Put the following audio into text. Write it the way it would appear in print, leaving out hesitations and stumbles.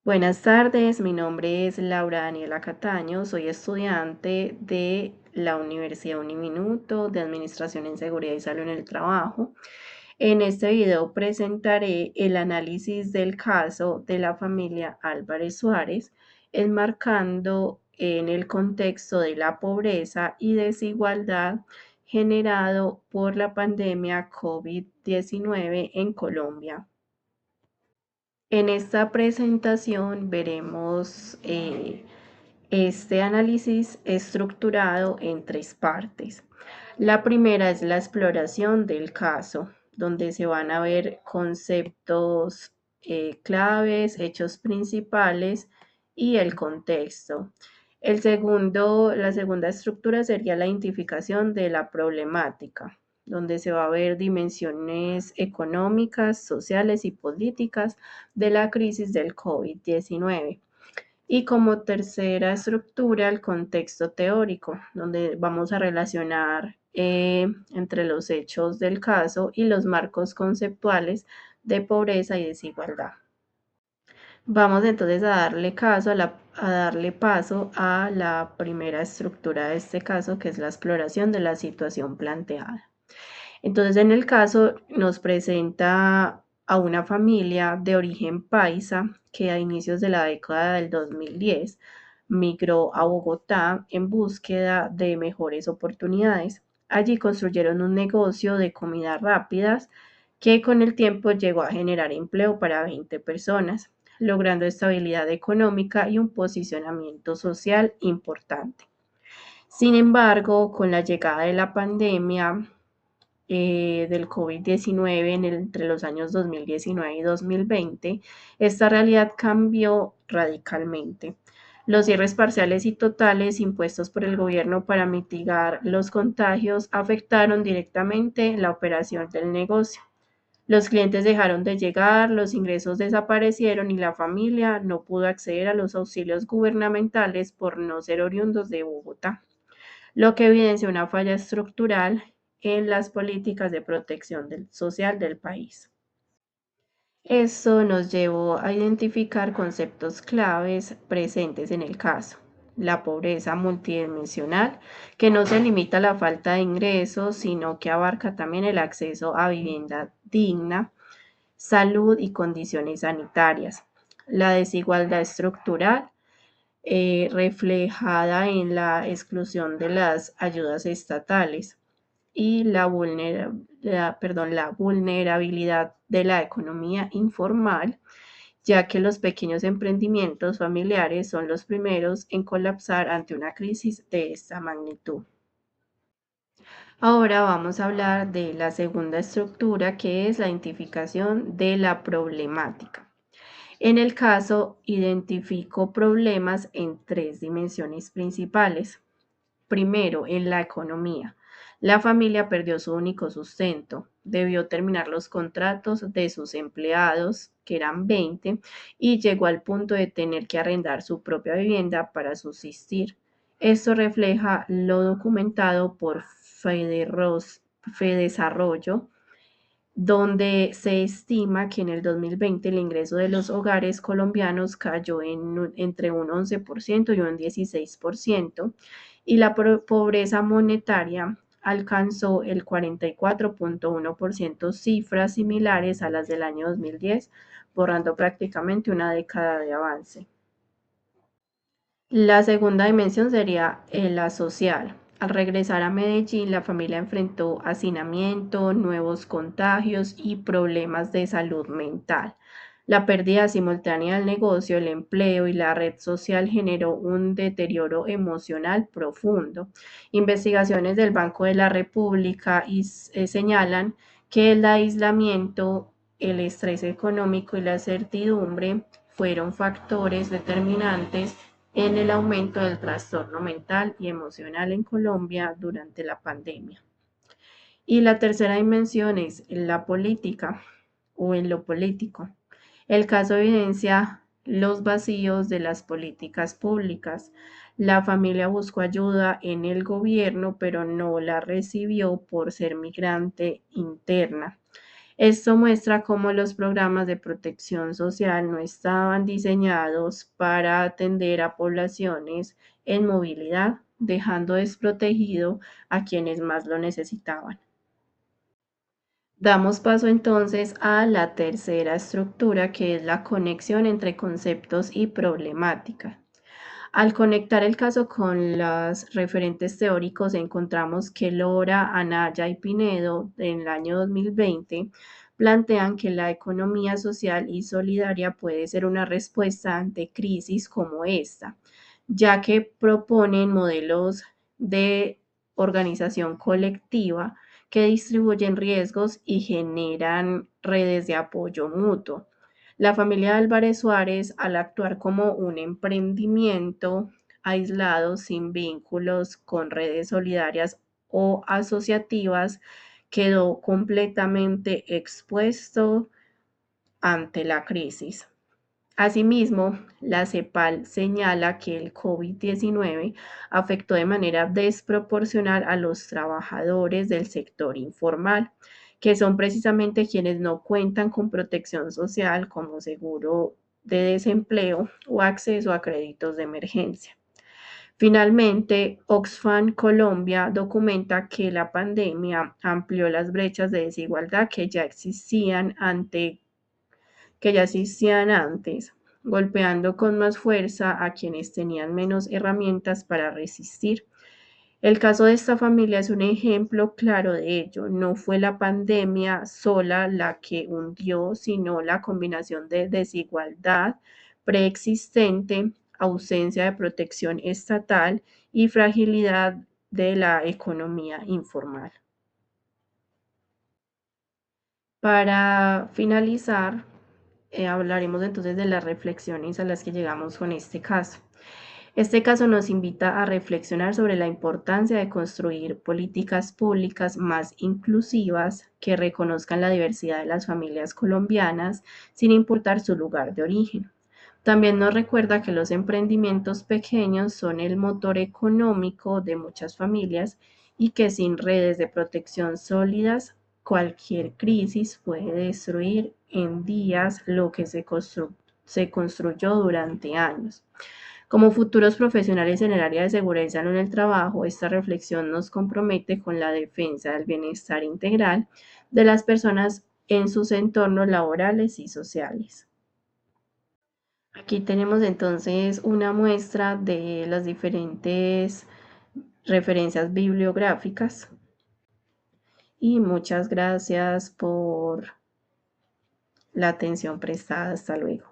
Buenas tardes, mi nombre es Laura Daniela Cataño, soy estudiante de la Universidad Uniminuto de Administración en Seguridad y Salud en el Trabajo. En este video presentaré el análisis del caso de la familia Álvarez Suárez, enmarcando en el contexto de la pobreza y desigualdad generado por la pandemia COVID-19 en Colombia. En esta presentación veremos este análisis estructurado en tres partes. La primera es la exploración del caso, donde se van a ver conceptos claves, hechos principales y el contexto. La segunda estructura sería la identificación de la problemática, donde se va a ver dimensiones económicas, sociales y políticas de la crisis del COVID-19. Y como tercera estructura, el contexto teórico, donde vamos a relacionar entre los hechos del caso y los marcos conceptuales de pobreza y desigualdad. Vamos entonces a darle paso a la primera estructura de este caso, que es la exploración de la situación planteada. Entonces, en el caso nos presenta a una familia de origen paisa que a inicios de la década del 2010 migró a Bogotá en búsqueda de mejores oportunidades. Allí construyeron un negocio de comidas rápidas que con el tiempo llegó a generar empleo para 20 personas, logrando estabilidad económica y un posicionamiento social importante. Sin embargo, con la llegada de la pandemia, del COVID-19 entre los años 2019 y 2020, esta realidad cambió radicalmente. Los cierres parciales y totales impuestos por el gobierno para mitigar los contagios afectaron directamente la operación del negocio. Los clientes dejaron de llegar, los ingresos desaparecieron y la familia no pudo acceder a los auxilios gubernamentales por no ser oriundos de Bogotá, lo que evidencia una falla estructural en las políticas de protección social del país. Esto nos llevó a identificar conceptos claves presentes en el caso. La pobreza multidimensional, que no se limita a la falta de ingresos, sino que abarca también el acceso a vivienda digna, salud y condiciones sanitarias. La desigualdad estructural, reflejada en la exclusión de las ayudas estatales y la vulnerabilidad de la economía informal, ya que los pequeños emprendimientos familiares son los primeros en colapsar ante una crisis de esta magnitud. Ahora vamos a hablar de la segunda estructura, que es la identificación de la problemática. En el caso, identifico problemas en tres dimensiones principales. Primero, en la economía. La familia perdió su único sustento, debió terminar los contratos de sus empleados, que eran 20, y llegó al punto de tener que arrendar su propia vivienda para subsistir. Esto refleja lo documentado por Fedesarrollo, donde se estima que en el 2020 el ingreso de los hogares colombianos cayó entre un 11% y un 16%, y la pobreza monetaria alcanzó el 44,1%, cifras similares a las del año 2010, borrando prácticamente una década de avance. La segunda dimensión sería la social. Al regresar a Medellín, la familia enfrentó hacinamiento, nuevos contagios y problemas de salud mental. La pérdida simultánea del negocio, el empleo y la red social generó un deterioro emocional profundo. Investigaciones del Banco de la República señalan que el aislamiento, el estrés económico y la certidumbre fueron factores determinantes en el aumento del trastorno mental y emocional en Colombia durante la pandemia. Y la tercera dimensión es la política o en lo político. El caso evidencia los vacíos de las políticas públicas. La familia buscó ayuda en el gobierno, pero no la recibió por ser migrante interna. Esto muestra cómo los programas de protección social no estaban diseñados para atender a poblaciones en movilidad, dejando desprotegido a quienes más lo necesitaban. Damos paso entonces a la tercera estructura, que es la conexión entre conceptos y problemática. Al conectar el caso con los referentes teóricos, encontramos que Lora, Anaya y Pinedo, en el año 2020, plantean que la economía social y solidaria puede ser una respuesta ante crisis como esta, ya que proponen modelos de organización colectiva que distribuyen riesgos y generan redes de apoyo mutuo. La familia Álvarez Suárez, al actuar como un emprendimiento aislado, sin vínculos con redes solidarias o asociativas, quedó completamente expuesto ante la crisis. Asimismo, la CEPAL señala que el COVID-19 afectó de manera desproporcional a los trabajadores del sector informal, que son precisamente quienes no cuentan con protección social como seguro de desempleo o acceso a créditos de emergencia. Finalmente, Oxfam Colombia documenta que la pandemia amplió las brechas de desigualdad que ya existían antes, golpeando con más fuerza a quienes tenían menos herramientas para resistir. El caso de esta familia es un ejemplo claro de ello. No fue la pandemia sola la que hundió, sino la combinación de desigualdad preexistente, ausencia de protección estatal y fragilidad de la economía informal. Para finalizar, hablaremos entonces de las reflexiones a las que llegamos con este caso. Este caso nos invita a reflexionar sobre la importancia de construir políticas públicas más inclusivas que reconozcan la diversidad de las familias colombianas sin importar su lugar de origen. También nos recuerda que los emprendimientos pequeños son el motor económico de muchas familias y que sin redes de protección sólidas, cualquier crisis puede destruir en días lo que se construyó durante años. Como futuros profesionales en el área de seguridad y salud en el trabajo, esta reflexión nos compromete con la defensa del bienestar integral de las personas en sus entornos laborales y sociales. Aquí tenemos entonces una muestra de las diferentes referencias bibliográficas y muchas gracias por la atención prestada. Hasta luego.